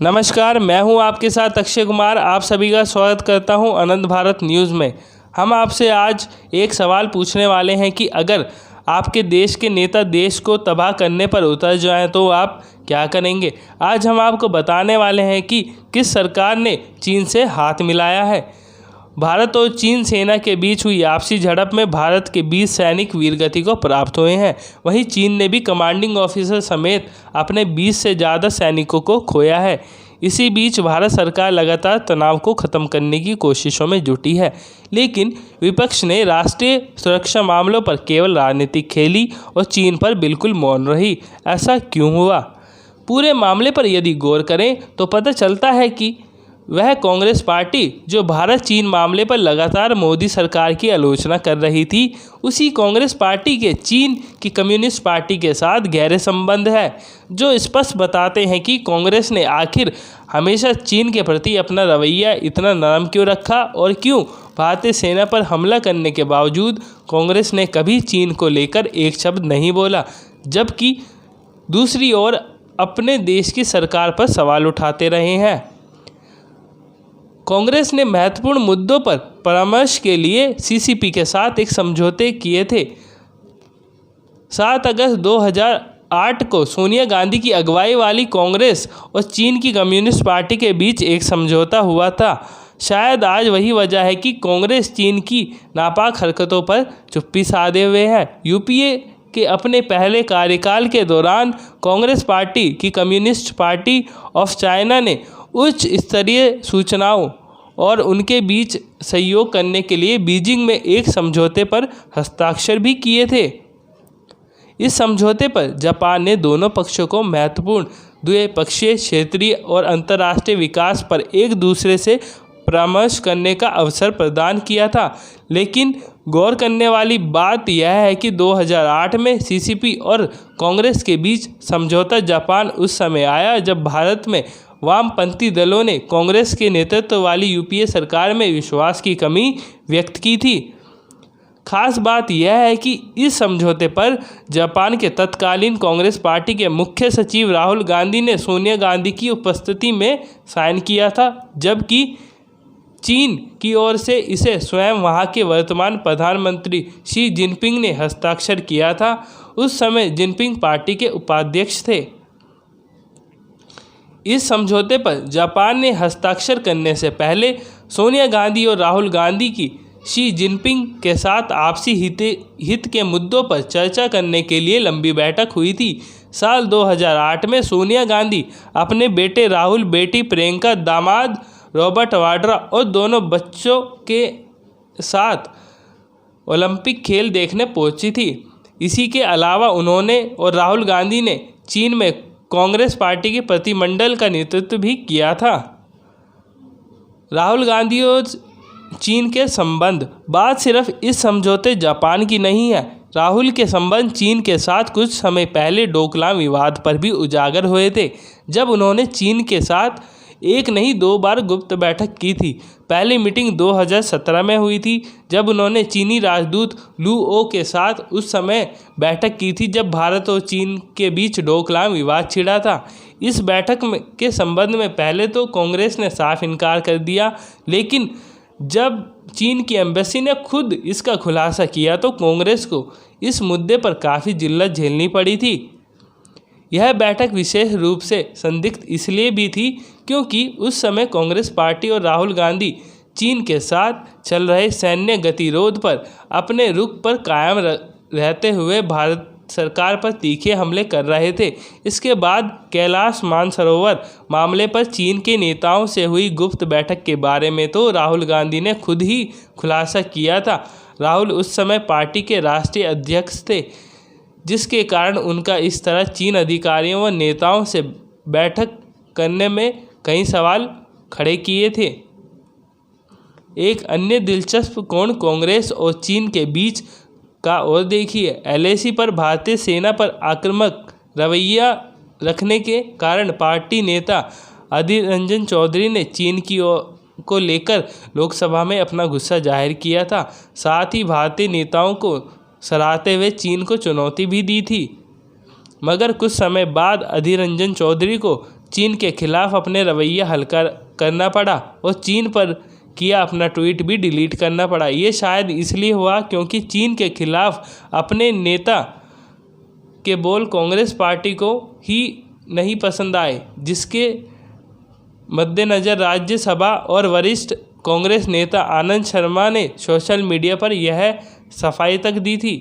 नमस्कार, मैं हूं आपके साथ अक्षय कुमार। आप सभी का स्वागत करता हूं आनंद भारत न्यूज़ में। हम आपसे आज एक सवाल पूछने वाले हैं कि अगर आपके देश के नेता देश को तबाह करने पर उतर जाएं तो आप क्या करेंगे। आज हम आपको बताने वाले हैं कि किस सरकार ने चीन से हाथ मिलाया है। भारत और चीन सेना के बीच हुई आपसी झड़प में भारत के 20 सैनिक वीरगति को प्राप्त हुए हैं। वहीं चीन ने भी कमांडिंग ऑफिसर समेत अपने 20 से ज़्यादा सैनिकों को खोया है। इसी बीच भारत सरकार लगातार तनाव को ख़त्म करने की कोशिशों में जुटी है, लेकिन विपक्ष ने राष्ट्रीय सुरक्षा मामलों पर केवल राजनीति खेली और चीन पर बिल्कुल मौन रही। ऐसा क्यों हुआ? पूरे मामले पर यदि गौर करें तो पता चलता है कि वह कांग्रेस पार्टी जो भारत चीन मामले पर लगातार मोदी सरकार की आलोचना कर रही थी, उसी कांग्रेस पार्टी के चीन की कम्युनिस्ट पार्टी के साथ गहरे संबंध है, जो स्पष्ट बताते हैं कि कांग्रेस ने आखिर हमेशा चीन के प्रति अपना रवैया इतना नरम क्यों रखा और क्यों भारतीय सेना पर हमला करने के बावजूद कांग्रेस ने कभी चीन को लेकर एक शब्द नहीं बोला, जबकि दूसरी ओर अपने देश की सरकार पर सवाल उठाते रहे हैं। कांग्रेस ने महत्वपूर्ण मुद्दों पर परामर्श के लिए सीसीपी के साथ एक समझौते किए थे। 7 अगस्त 2008 को सोनिया गांधी की अगुवाई वाली कांग्रेस और चीन की कम्युनिस्ट पार्टी के बीच एक समझौता हुआ था। शायद आज वही वजह है कि कांग्रेस चीन की नापाक हरकतों पर चुप्पी साधे हुए है। यूपीए के अपने पहले कार्यकाल के दौरान कांग्रेस पार्टी की कम्युनिस्ट पार्टी ऑफ चाइना ने उच्च स्तरीय सूचनाओं और उनके बीच सहयोग करने के लिए बीजिंग में एक समझौते पर हस्ताक्षर भी किए थे। इस समझौते पर जापान ने दोनों पक्षों को महत्वपूर्ण द्विपक्षीय, क्षेत्रीय और अंतर्राष्ट्रीय विकास पर एक दूसरे से परामर्श करने का अवसर प्रदान किया था। लेकिन गौर करने वाली बात यह है कि 2008 में सीसीपी और कांग्रेस के बीच समझौता जापान उस समय आया जब भारत में वामपंथी दलों ने कांग्रेस के नेतृत्व वाली यूपीए सरकार में विश्वास की कमी व्यक्त की थी। खास बात यह है कि इस समझौते पर जापान के तत्कालीन कांग्रेस पार्टी के मुख्य सचिव राहुल गांधी ने सोनिया गांधी की उपस्थिति में साइन किया था, जबकि चीन की ओर से इसे स्वयं वहां के वर्तमान प्रधानमंत्री शी जिनपिंग ने हस्ताक्षर किया था। उस समय जिनपिंग पार्टी के उपाध्यक्ष थे। इस समझौते पर जापान ने हस्ताक्षर करने से पहले सोनिया गांधी और राहुल गांधी की शी जिनपिंग के साथ आपसी हित के मुद्दों पर चर्चा करने के लिए लंबी बैठक हुई थी। साल 2008 में सोनिया गांधी अपने बेटे राहुल, बेटी प्रियंका, दामाद रॉबर्ट वाड्रा और दोनों बच्चों के साथ ओलंपिक खेल देखने पहुंची थी। इसी के अलावा उन्होंने और राहुल गांधी ने चीन में कांग्रेस पार्टी के प्रतिनिधिमंडल का नेतृत्व भी किया था। राहुल गांधी और चीन के संबंध बात सिर्फ इस समझौते जापान की नहीं है। राहुल के संबंध चीन के साथ कुछ समय पहले डोकलाम विवाद पर भी उजागर हुए थे, जब उन्होंने चीन के साथ एक नहीं 2 बार गुप्त बैठक की थी। पहली मीटिंग 2017 में हुई थी, जब उन्होंने चीनी राजदूत लू ओ के साथ उस समय बैठक की थी जब भारत और चीन के बीच डोकलाम विवाद छिड़ा था। इस बैठक के संबंध में पहले तो कांग्रेस ने साफ इनकार कर दिया, लेकिन जब चीन की एम्बेसी ने खुद इसका खुलासा किया तो कांग्रेस को इस मुद्दे पर काफ़ी जिल्लत झेलनी पड़ी थी। यह बैठक विशेष रूप से संदिग्ध इसलिए भी थी क्योंकि उस समय कांग्रेस पार्टी और राहुल गांधी चीन के साथ चल रहे सैन्य गतिरोध पर अपने रुख पर कायम रहते हुए भारत सरकार पर तीखे हमले कर रहे थे। इसके बाद कैलाश मानसरोवर मामले पर चीन के नेताओं से हुई गुप्त बैठक के बारे में तो राहुल गांधी ने खुद ही खुलासा किया था। राहुल उस समय पार्टी के राष्ट्रीय अध्यक्ष थे, जिसके कारण उनका इस तरह चीन अधिकारियों व नेताओं से बैठक करने में कई सवाल खड़े किए थे। एक अन्य दिलचस्प कोण कांग्रेस और चीन के बीच का और देखिए। एलएसी पर भारतीय सेना पर आक्रामक रवैया रखने के कारण पार्टी नेता अधीर रंजन चौधरी ने चीन को लेकर लोकसभा में अपना गुस्सा जाहिर किया था। साथ ही भारतीय नेताओं को सराहते हुए चीन को चुनौती भी दी थी। मगर कुछ समय बाद अधीर रंजन चौधरी को चीन के खिलाफ अपने रवैया हल्का करना पड़ा और चीन पर किया अपना ट्वीट भी डिलीट करना पड़ा। ये शायद इसलिए हुआ क्योंकि चीन के खिलाफ अपने नेता के बोल कांग्रेस पार्टी को ही नहीं पसंद आए, जिसके मद्देनज़र राज्यसभा और वरिष्ठ कांग्रेस नेता आनंद शर्मा ने सोशल मीडिया पर यह सफाई तक दी थी।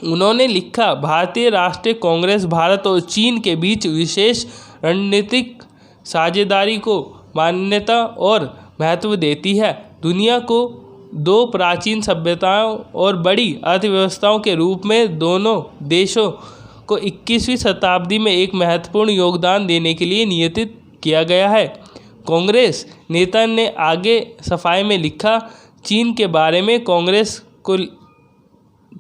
उन्होंने लिखा, भारतीय राष्ट्रीय कांग्रेस भारत और चीन के बीच विशेष रणनीतिक साझेदारी को मान्यता और महत्व देती है। दुनिया को दो प्राचीन सभ्यताओं और बड़ी अर्थव्यवस्थाओं के रूप में दोनों देशों को 21वीं शताब्दी में एक महत्वपूर्ण योगदान देने के लिए नियतित किया गया है। कांग्रेस नेता ने आगे सफाई में लिखा, चीन के बारे में कांग्रेस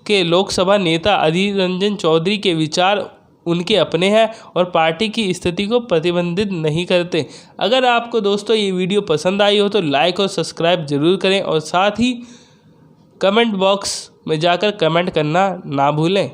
के लोकसभा नेता अधीर रंजन चौधरी के विचार उनके अपने हैं और पार्टी की स्थिति को प्रतिबंधित नहीं करते। अगर आपको दोस्तों ये वीडियो पसंद आई हो तो लाइक और सब्सक्राइब जरूर करें और साथ ही कमेंट बॉक्स में जाकर कमेंट करना ना भूलें।